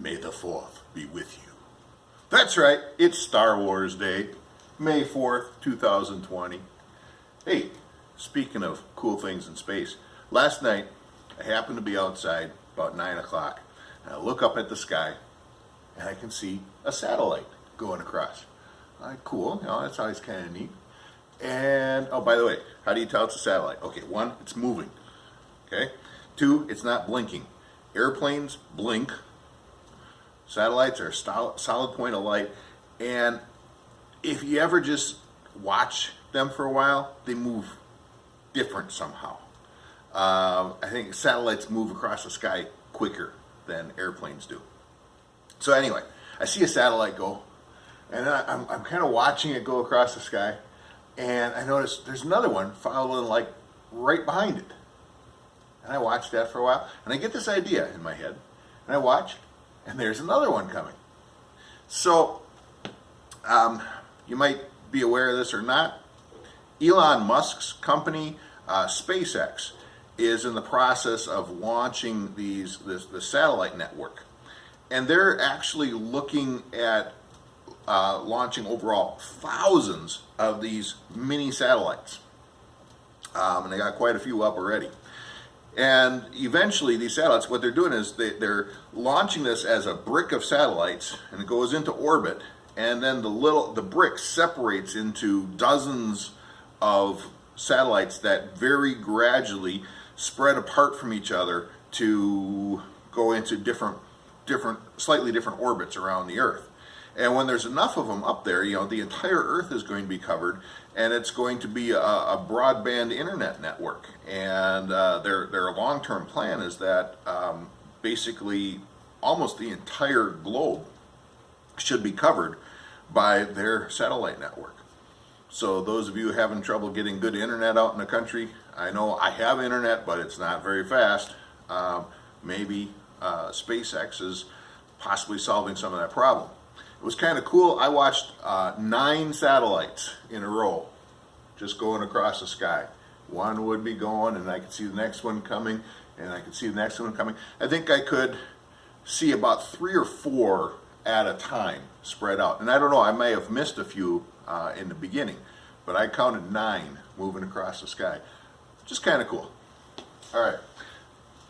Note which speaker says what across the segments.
Speaker 1: May the 4th be with you. That's right, it's Star Wars Day, May 4th, 2020. Hey, speaking of cool things in space, last night I happened to be outside about 9 o'clock, and I look up at the sky, and I can see a satellite going across. Cool, that's always kind of neat. And, oh, by the way, how do you tell it's a satellite? Okay, 1, it's moving. Okay? 2, it's not blinking. Airplanes blink. Satellites are a solid point of light. And if you ever just watch them for a while, they move different somehow. I think satellites move across the sky quicker than airplanes do. So anyway, I see a satellite go, and then I'm kind of watching it go across the sky, and I notice there's another one following like right behind it. And I watch that for a while, and I get this idea in my head, and I watch, and there's another one coming. So, you might be aware of this or not, Elon Musk's company, SpaceX, is in the process of launching this satellite network. And they're actually looking at launching overall thousands of these mini satellites. And they got quite a few up already. And eventually these satellites, what they're doing is they're launching this as a brick of satellites, and it goes into orbit, and then the brick separates into dozens of satellites that very gradually spread apart from each other to go into slightly different orbits around the Earth. And when there's enough of them up there, the entire Earth is going to be covered, and it's going to be a broadband internet network. And their long-term plan is that basically almost the entire globe should be covered by their satellite network. So those of you having trouble getting good internet out in the country, I know I have internet, but it's not very fast. Maybe SpaceX is possibly solving some of that problem. It was kind of cool. I watched 9 satellites in a row just going across the sky. One would be going, and I could see the next one coming, and I could see the next one coming. I think I could see about 3 or 4 at a time spread out. And I don't know, I may have missed a few in the beginning, but I counted 9 moving across the sky. Just kind of cool. All right.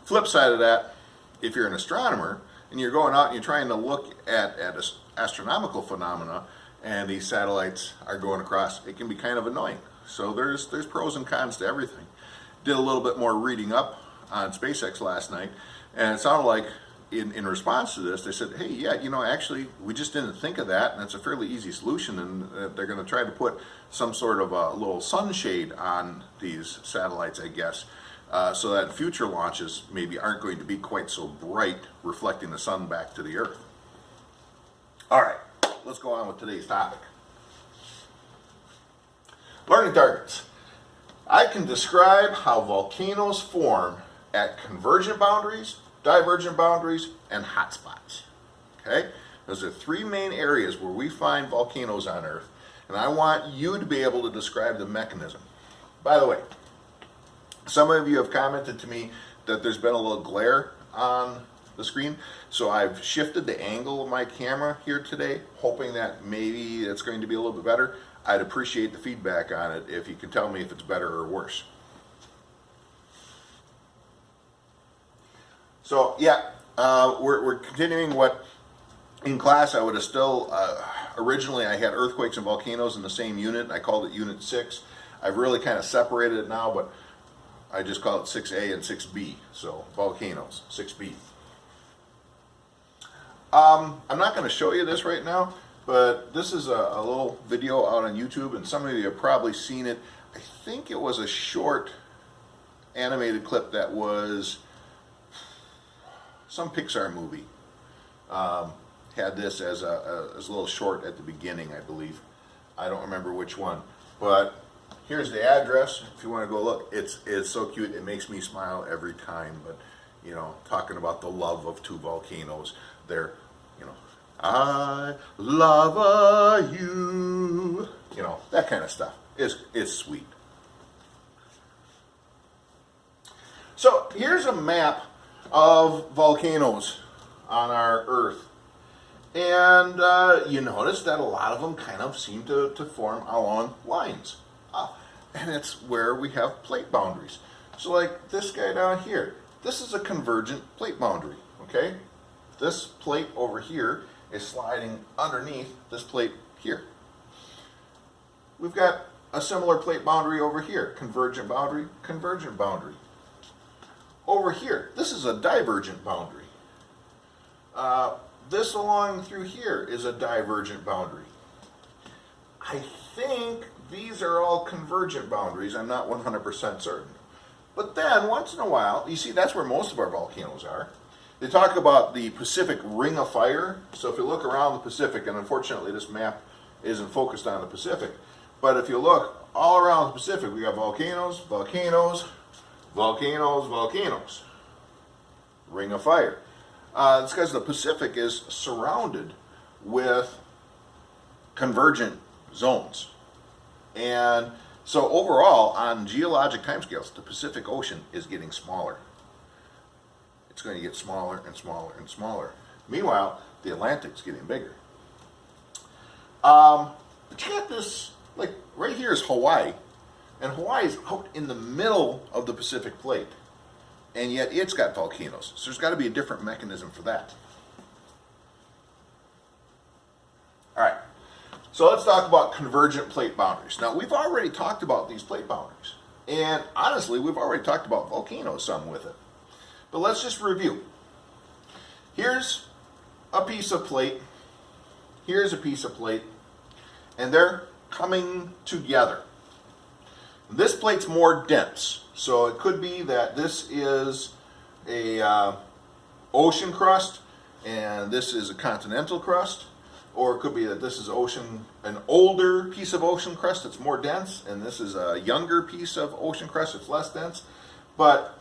Speaker 1: Flip side of that, if you're an astronomer and you're going out and you're trying to look at astronomical phenomena, and these satellites are going across, it can be kind of annoying. So there's pros and cons to everything. Did a little bit more reading up on SpaceX last night, and it sounded like in response to this, they said, hey, yeah, actually, we just didn't think of that, and it's a fairly easy solution, and they're going to try to put some sort of a little sunshade on these satellites, I guess, so that future launches maybe aren't going to be quite so bright, reflecting the sun back to the Earth. All right, let's go on with today's topic. Learning targets. I can describe how volcanoes form at convergent boundaries, divergent boundaries, and hotspots. Okay? Those are 3 main areas where we find volcanoes on Earth, and I want you to be able to describe the mechanism. By the way, some of you have commented to me that there's been a little glare on the screen, so I've shifted the angle of my camera here today, hoping that maybe it's going to be a little bit better. I'd appreciate the feedback on it if you can tell me if it's better or worse. So yeah, we're continuing what in class I would have still, originally I had earthquakes and volcanoes in the same unit, and I called it Unit 6. I've really kind of separated it now, but I just call it 6A and 6B, so volcanoes, 6B. I'm not going to show you this right now, but this is a little video out on YouTube, and some of you have probably seen it. I think it was a short animated clip that was some Pixar movie. Had this as a little short at the beginning, I believe. I don't remember which one, but here's the address if you want to go look. It's so cute. It makes me smile every time. But talking about the love of 2 volcanoes, they're I love you, that kind of stuff. It's sweet. So here's a map of volcanoes on our Earth. And you notice that a lot of them kind of seem to form along lines. And it's where we have plate boundaries. So like this guy down here, this is a convergent plate boundary, okay? This plate over here is sliding underneath this plate here. We've got a similar plate boundary over here, convergent boundary, convergent boundary. Over here, this is a divergent boundary. This along through here is a divergent boundary. I think these are all convergent boundaries. I'm not 100% certain. But then, once in a while, you see that's where most of our volcanoes are. They talk about the Pacific Ring of Fire. So if you look around the Pacific, and unfortunately this map isn't focused on the Pacific, but if you look all around the Pacific, we got volcanoes, volcanoes, volcanoes, volcanoes. Ring of Fire. It's because the Pacific is surrounded with convergent zones. And so overall, on geologic timescales, the Pacific Ocean is getting smaller. It's going to get smaller and smaller and smaller. Meanwhile, the Atlantic's getting bigger. But you got this, like right here is Hawaii. And Hawaii is out in the middle of the Pacific Plate. And yet it's got volcanoes. So there's got to be a different mechanism for that. All right. So let's talk about convergent plate boundaries. Now, we've already talked about these plate boundaries. And honestly, we've already talked about volcanoes some with it. But let's just review. Here's a piece of plate. Here's a piece of plate. And they're coming together. This plate's more dense. So it could be that this is a ocean crust and this is a continental crust. Or it could be that this is an older piece of ocean crust that's more dense, and this is a younger piece of ocean crust that's less dense. But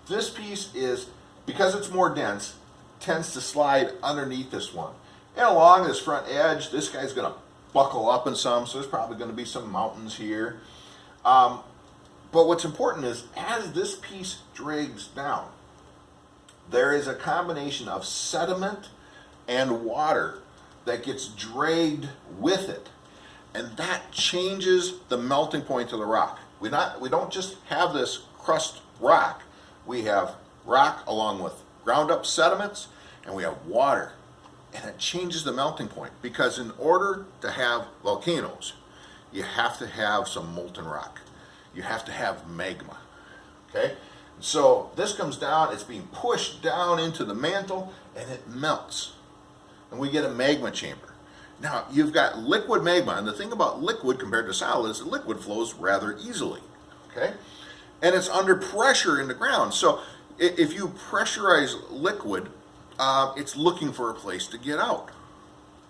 Speaker 1: this piece is, because it's more dense, tends to slide underneath this one. And along this front edge, this guy's going to buckle up in some, so there's probably going to be some mountains here. But what's important is, as this piece drags down, there is a combination of sediment and water that gets dragged with it, and that changes the melting point of the rock. We don't just have this crust rock. We have rock along with ground up sediments, and we have water, and it changes the melting point, because in order to have volcanoes, you have to have some molten rock. You have to have magma. Okay? So this comes down, it's being pushed down into the mantle, and it melts. And we get a magma chamber. Now, you've got liquid magma, and the thing about liquid compared to solid is that liquid flows rather easily, okay? And it's under pressure in the ground. So if you pressurize liquid, it's looking for a place to get out,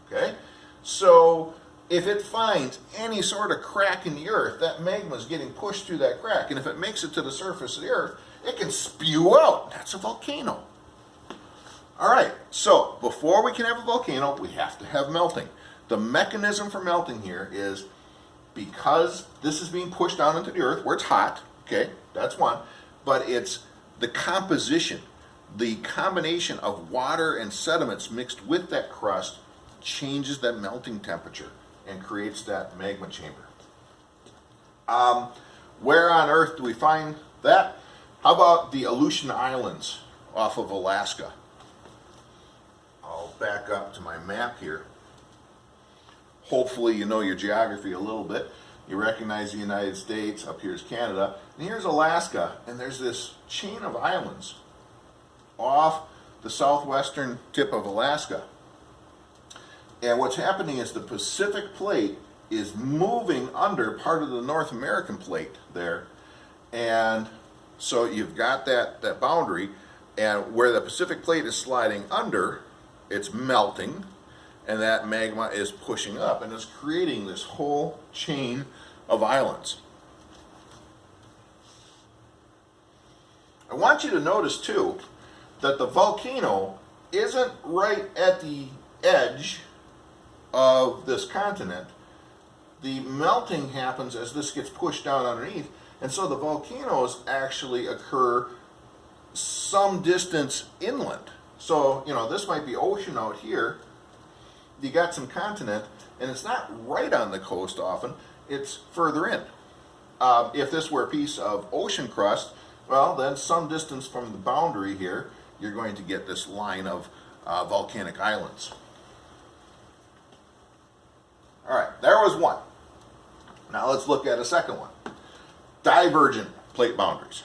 Speaker 1: okay? So if it finds any sort of crack in the earth, that magma is getting pushed through that crack, and if it makes it to the surface of the earth, it can spew out. That's a volcano. All right, so before we can have a volcano, we have to have melting. The mechanism for melting here is because this is being pushed down into the earth where it's hot, okay, that's one, but it's the composition, the combination of water and sediments mixed with that crust changes that melting temperature and creates that magma chamber. Where on earth do we find that? How about the Aleutian Islands off of Alaska? I'll back up to my map here. Hopefully you know your geography a little bit. You recognize the United States, up here's Canada, and here's Alaska, and there's this chain of islands off the southwestern tip of Alaska. And what's happening is the Pacific Plate is moving under part of the North American Plate there, and so you've got that boundary, and where the Pacific Plate is sliding under, it's melting, and that magma is pushing up, and it's creating this whole chain of islands. I want you to notice, too, that the volcano isn't right at the edge of this continent. The melting happens as this gets pushed down underneath, and so the volcanoes actually occur some distance inland. So, this might be ocean out here, you got some continent, and it's not right on the coast often, it's further in. If this were a piece of ocean crust, well, then some distance from the boundary here, you're going to get this line of volcanic islands. All right, there was one. Now let's look at a second one. Divergent plate boundaries.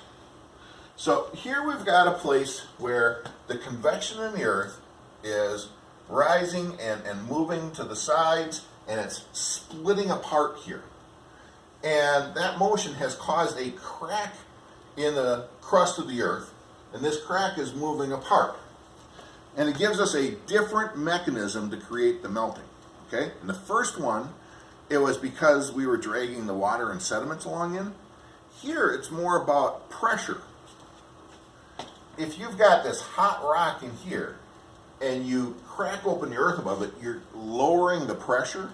Speaker 1: So here we've got a place where the convection in the Earth is rising and moving to the sides, and it's splitting apart here. And that motion has caused a crack in the crust of the Earth, and this crack is moving apart. And it gives us a different mechanism to create the melting. Okay? And the first one, it was because we were dragging the water and sediments along in. Here, it's more about pressure. If you've got this hot rock in here, and you crack open the earth above it, you're lowering the pressure.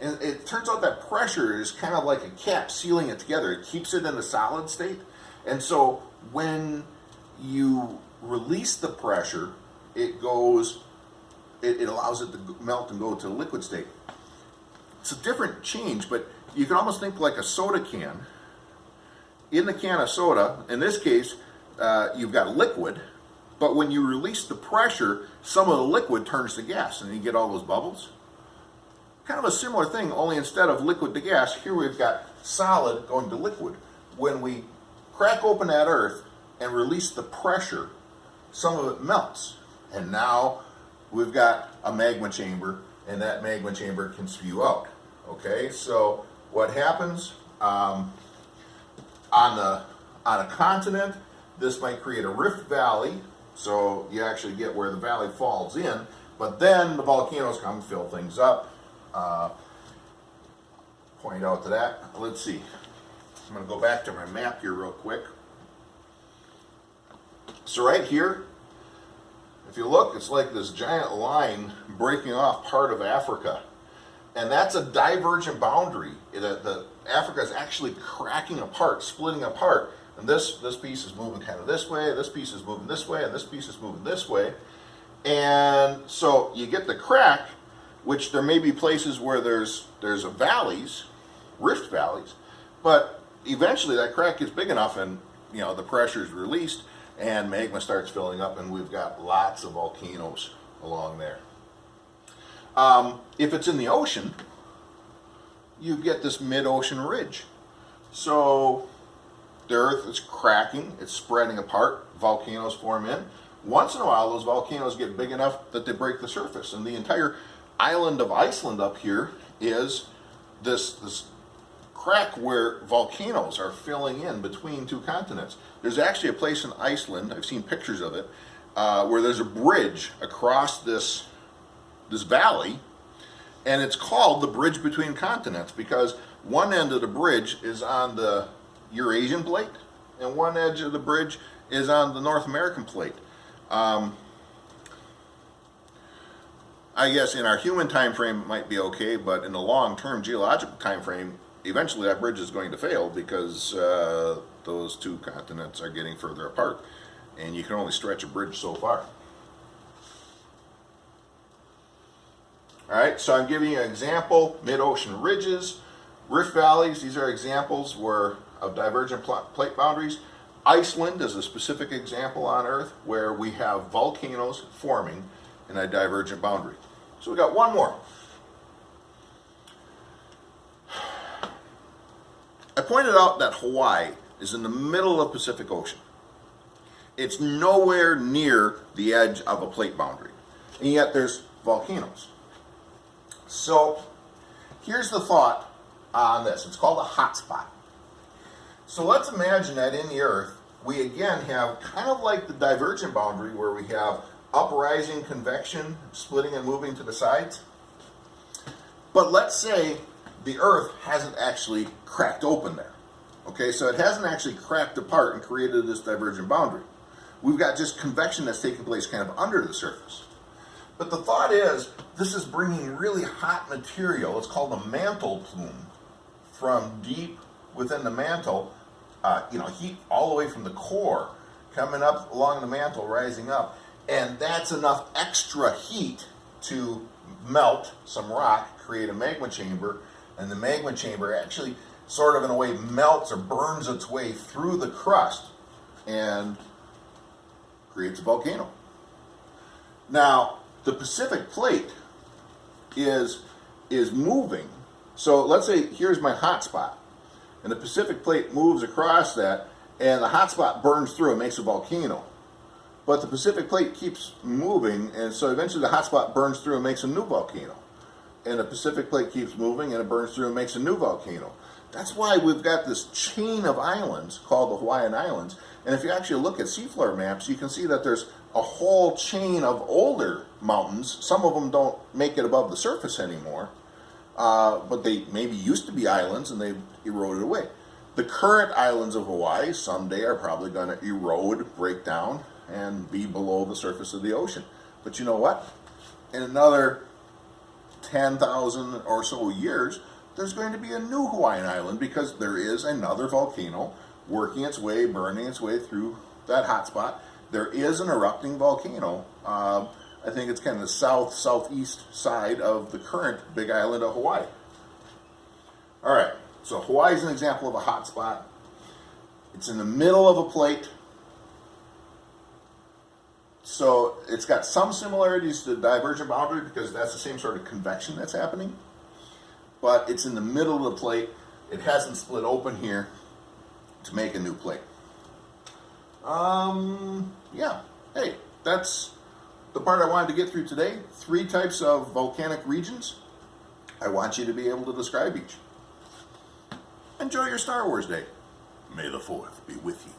Speaker 1: And it turns out that pressure is kind of like a cap sealing it together. It keeps it in a solid state. And so when you release the pressure, it allows it to melt and go to a liquid state. It's a different change, but you can almost think like a soda can. In the can of soda, in this case, you've got liquid, but when you release the pressure, some of the liquid turns to gas, and you get all those bubbles. Kind of a similar thing, only instead of liquid to gas, here we've got solid going to liquid. When we crack open that earth and release the pressure, some of it melts. And now we've got a magma chamber, and that magma chamber can spew out. Okay, so what happens on a continent, this might create a rift valley, so you actually get where the valley falls in, but then the volcanoes come and fill things up. Point out to that. Let's see. I'm going to go back to my map here real quick. So right here, if you look, it's like this giant line breaking off part of Africa. And that's a divergent boundary. The Africa is actually cracking apart, splitting apart. And this piece is moving kind of this way, this piece is moving this way, and this piece is moving this way. And so you get the crack, which there may be places where there's valleys, rift valleys, but eventually that crack gets big enough and the pressure is released and magma starts filling up, and we've got lots of volcanoes along there. If it's in the ocean, you get this mid-ocean ridge. So the earth is cracking, it's spreading apart, volcanoes form in. Once in a while, those volcanoes get big enough that they break the surface, and the entire island of Iceland up here is this crack where volcanoes are filling in between two continents. There's actually a place in Iceland, I've seen pictures of it, where there's a bridge across this valley, and it's called the bridge between continents because one end of the bridge is on the Eurasian plate and one edge of the bridge is on the North American plate. I guess in our human time frame it might be okay, but in the long-term geological time frame, eventually that bridge is going to fail because those two continents are getting further apart, and you can only stretch a bridge so far. All right, so I'm giving you an example: mid-ocean ridges, rift valleys. These are examples of divergent plate boundaries. Iceland is a specific example on Earth where we have volcanoes forming in a divergent boundary. So we got one more. I pointed out that Hawaii is in the middle of the Pacific Ocean. It's nowhere near the edge of a plate boundary, and yet there's volcanoes. So here's the thought on this. It's called a hotspot. So let's imagine that in the Earth, we again have kind of like the divergent boundary where we have uprising convection, splitting and moving to the sides. But let's say the Earth hasn't actually cracked open there. Okay, so it hasn't actually cracked apart and created this divergent boundary. We've got just convection that's taking place kind of under the surface. But the thought is, this is bringing really hot material, it's called a mantle plume, from deep within the mantle, heat all the way from the core, coming up along the mantle, rising up. And that's enough extra heat to melt some rock, create a magma chamber, and the magma chamber actually sort of in a way melts or burns its way through the crust and creates a volcano. Now, the Pacific plate is moving. So let's say here's my hot spot, and the Pacific plate moves across that, and the hot spot burns through and makes a volcano. But the Pacific plate keeps moving, and so eventually the hot spot burns through and makes a new volcano. And the Pacific plate keeps moving, and it burns through and makes a new volcano. That's why we've got this chain of islands called the Hawaiian Islands. And if you actually look at seafloor maps, you can see that there's a whole chain of older mountains. Some of them don't make it above the surface anymore, but they maybe used to be islands and they've eroded away. The current islands of Hawaii someday are probably going to erode, break down, and be below the surface of the ocean. But you know what? In another 10,000 or so years, there's going to be a new Hawaiian island because there is another volcano working its way, burning its way through that hot spot. There is an erupting volcano. I think it's kind of the southeast side of the current big island of Hawaii. All right, so Hawaii is an example of a hot spot. It's in the middle of a plate. So it's got some similarities to the divergent boundary because that's the same sort of convection that's happening. But it's in the middle of the plate. It hasn't split open here to make a new plate. Yeah. Hey, that's the part I wanted to get through today. 3 types of volcanic regions. I want you to be able to describe each. Enjoy your Star Wars Day. May the 4th be with you.